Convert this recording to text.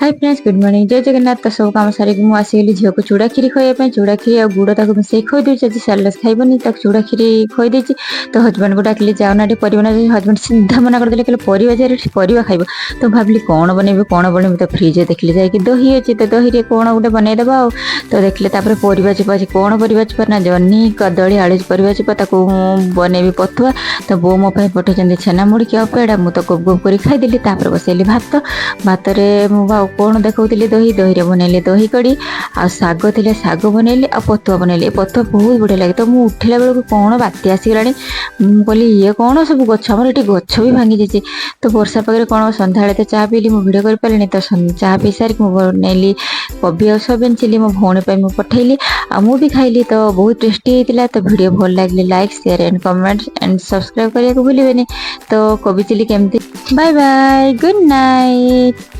Hi friends good morning जय जगन्नाथ। तो सब काम सारिक मुझे आसगली झील को चूड़ा खीरी खाई चूड़ा खीरी और गुड़ तक मिसई खुद आज सालास खाइबनी तक चूड़ा खीरी खुद तो हजबैंड को डाकिली जाऊना परिवा हजबैंड सीधा मना करदे कहले परिवा खाइब। तो भाविली कौन बनैबे तो फ्रिज देखली जाकि दही अच्छी तो दही कौन गोटे बनईदेव आ तो देखले परिवा चुपा कौन परिवा चुपा ना जन्नी कदली आलू परिवा चुपा बनैबी पथुआ। तो बो मो पठे छेना मुड़ी के पेड़ा मुझे तो गुब गुब कर खाईदेली बसैली भात भात कौन देखी दही दही बनैली दही कड़ी आ शाग थे शाग बनैली आ पथुआ बनैली पथुआ बहुत बढ़िया लगे। तो मुझे उठला बेलू कौन बात्या आसीगला कहली ये कौन सब गछ आमर ये गछ भी भांगी जाइए। तो वर्षा पाखे कौन सन्ध्या तो चाह पीली मुझे भिड कर पारे तो चाह पी सारिक मुझे बनैली कोबी और सोयाबीन चिली मो भौणी मुझे पठेली आ मु भी खाइली। तो बहुत टेस्टी होता। तो वीडियो भल लगे like share and comment and subscribe करने को भूलिए। तो कोबी चिली केमती बाय बाय गुड नाइट।